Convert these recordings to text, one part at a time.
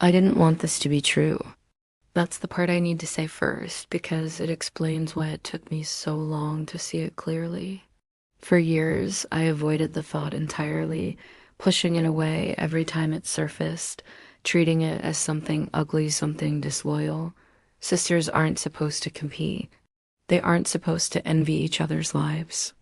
I didn't want this to be true. That's the part I need to say first because it explains why it took me so long to see it clearly. For years, I avoided the thought entirely, pushing it away every time it surfaced, treating it as something ugly, something disloyal. Sisters aren't supposed to compete. They aren't supposed to envy each other's lives.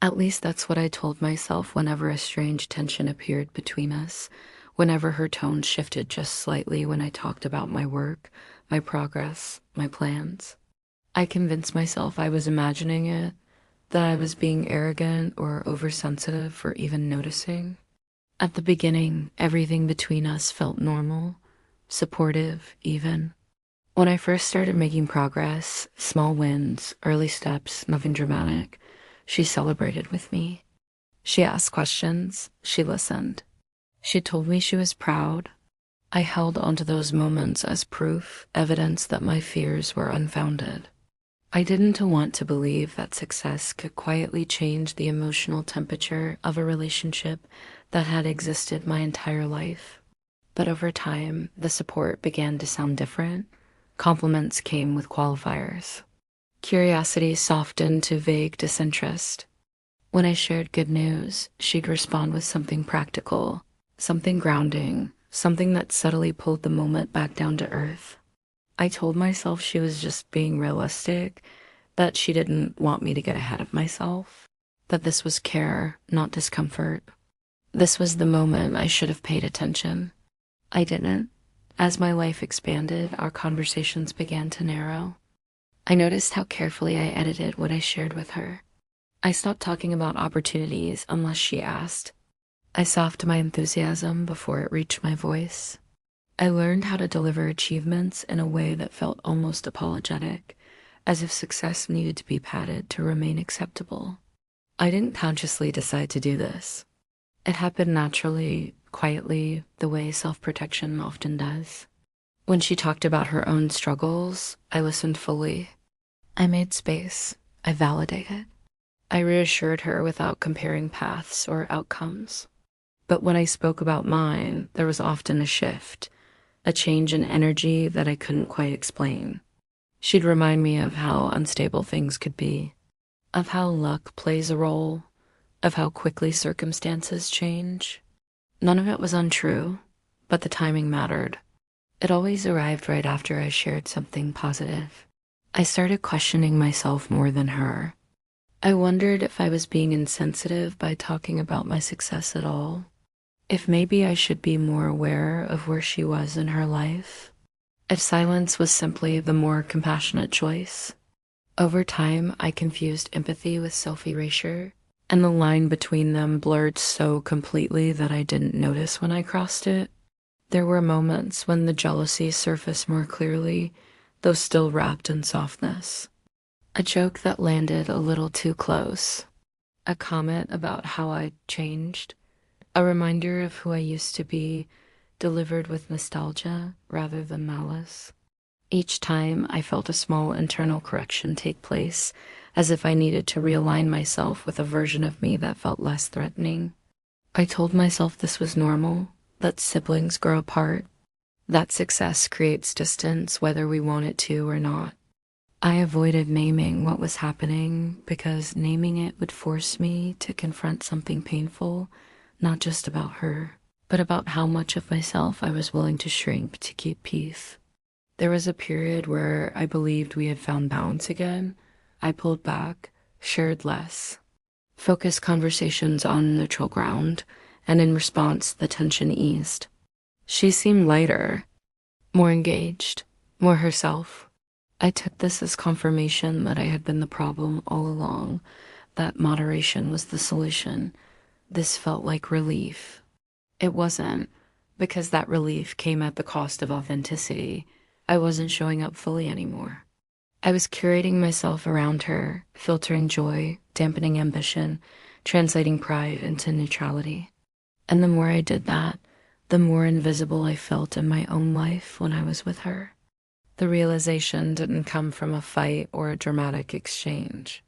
At least that's what I told myself whenever a strange tension appeared between us, whenever her tone shifted just slightly when I talked about my work, my progress, my plans. I convinced myself I was imagining it, that I was being arrogant or oversensitive for even noticing. At the beginning, everything between us felt normal, supportive, even. When I first started making progress, small wins, early steps, nothing dramatic, she celebrated with me. She asked questions, she listened. She told me she was proud. I held onto those moments as proof, evidence that my fears were unfounded. I didn't want to believe that success could quietly change the emotional temperature of a relationship that had existed my entire life. But over time, the support began to sound different. Compliments came with qualifiers. Curiosity softened to vague disinterest. When I shared good news, she'd respond with something practical, something grounding, something that subtly pulled the moment back down to earth. I told myself she was just being realistic, that she didn't want me to get ahead of myself, that this was care, not discomfort. This was the moment I should have paid attention. I didn't. As my life expanded, our conversations began to narrow. I noticed how carefully I edited what I shared with her. I stopped talking about opportunities unless she asked. I softened my enthusiasm before it reached my voice. I learned how to deliver achievements in a way that felt almost apologetic, as if success needed to be padded to remain acceptable. I didn't consciously decide to do this. It happened naturally, quietly, the way self-protection often does. When she talked about her own struggles, I listened fully. I made space. I validated. I reassured her without comparing paths or outcomes. But when I spoke about mine, there was often a shift, a change in energy that I couldn't quite explain. She'd remind me of how unstable things could be, of how luck plays a role, of how quickly circumstances change. None of it was untrue, but the timing mattered. It always arrived right after I shared something positive. I started questioning myself more than her. I wondered if I was being insensitive by talking about my success at all. If maybe I should be more aware of where she was in her life. If silence was simply the more compassionate choice. Over time, I confused empathy with self-erasure, and the line between them blurred so completely that I didn't notice when I crossed it. There were moments when the jealousy surfaced more clearly, though still wrapped in softness. A joke that landed a little too close. A comment about how I'd changed. A reminder of who I used to be, delivered with nostalgia rather than malice. Each time I felt a small internal correction take place, as if I needed to realign myself with a version of me that felt less threatening. I told myself this was normal, that siblings grow apart, that success creates distance whether we want it to or not. I avoided naming what was happening because naming it would force me to confront something painful, not just about her, but about how much of myself I was willing to shrink to keep peace. There was a period where I believed we had found balance again. I pulled back, shared less, focused conversations on neutral ground, and in response, the tension eased. She seemed lighter, more engaged, more herself. I took this as confirmation that I had been the problem all along, that moderation was the solution. This felt like relief. It wasn't, because that relief came at the cost of authenticity. I wasn't showing up fully anymore. I was curating myself around her, filtering joy, dampening ambition, translating pride into neutrality. And the more I did that, the more invisible I felt in my own life when I was with her. The realization didn't come from a fight or a dramatic exchange.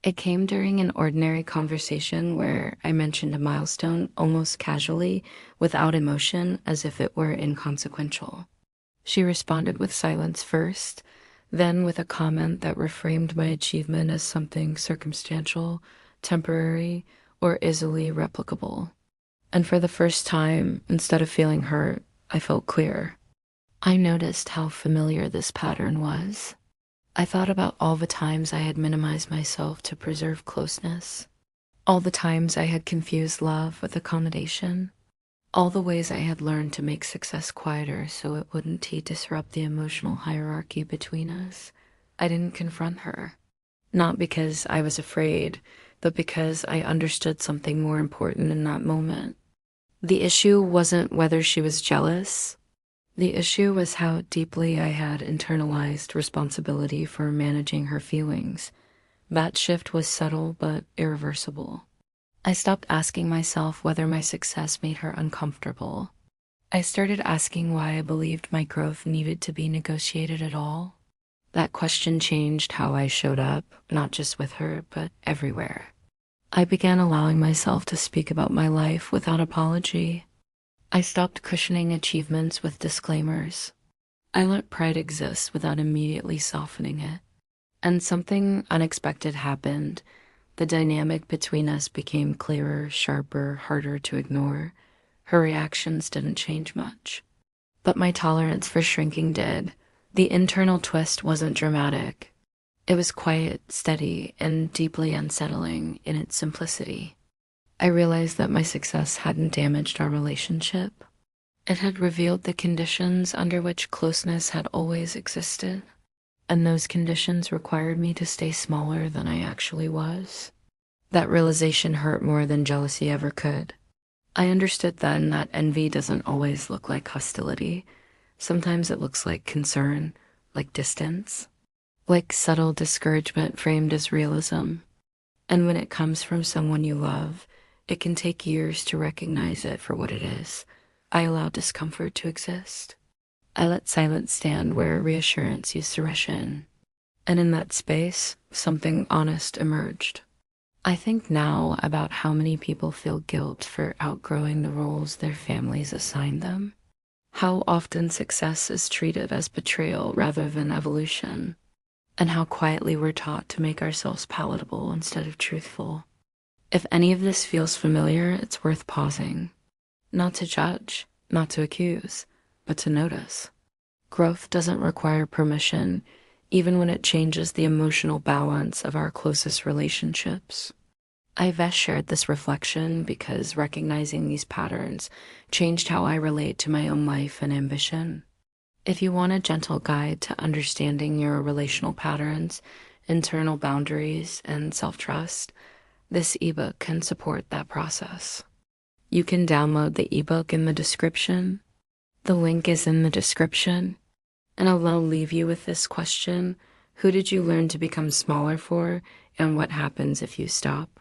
It came during an ordinary conversation where I mentioned a milestone almost casually, without emotion, as if it were inconsequential. She responded with silence first, then with a comment that reframed my achievement as something circumstantial, temporary, or easily replicable. And for the first time, instead of feeling hurt, I felt clear. I noticed how familiar this pattern was. I thought about all the times I had minimized myself to preserve closeness, all the times I had confused love with accommodation, all the ways I had learned to make success quieter so it wouldn't disrupt the emotional hierarchy between us. I didn't confront her, not because I was afraid, but because I understood something more important in that moment. The issue wasn't whether she was jealous. The issue was how deeply I had internalized responsibility for managing her feelings. That shift was subtle but irreversible. I stopped asking myself whether my success made her uncomfortable. I started asking why I believed my growth needed to be negotiated at all. That question changed how I showed up, not just with her, but everywhere. I began allowing myself to speak about my life without apology. I stopped cushioning achievements with disclaimers. I let pride exist without immediately softening it. And something unexpected happened. The dynamic between us became clearer, sharper, harder to ignore. Her reactions didn't change much. But my tolerance for shrinking did. The internal twist wasn't dramatic. It was quiet, steady, and deeply unsettling in its simplicity. I realized that my success hadn't damaged our relationship. It had revealed the conditions under which closeness had always existed, and those conditions required me to stay smaller than I actually was. That realization hurt more than jealousy ever could. I understood then that envy doesn't always look like hostility. Sometimes it looks like concern, like distance, like subtle discouragement framed as realism. And when it comes from someone you love, it can take years to recognize it for what it is. I allowed discomfort to exist. I let silence stand where reassurance used to rush in. And in that space, something honest emerged. I think now about how many people feel guilt for outgrowing the roles their families assign them. How often success is treated as betrayal rather than evolution. And how quietly we're taught to make ourselves palatable instead of truthful. If any of this feels familiar, it's worth pausing. Not to judge, not to accuse, but to notice. Growth doesn't require permission, even when it changes the emotional balance of our closest relationships. I've shared this reflection because recognizing these patterns changed how I relate to my own life and ambition. If you want a gentle guide to understanding your relational patterns, internal boundaries, and self-trust, this ebook can support that process. You can download the ebook in the description. The link is in the description. And I'll leave you with this question: who did you learn to become smaller for, and what happens if you stop?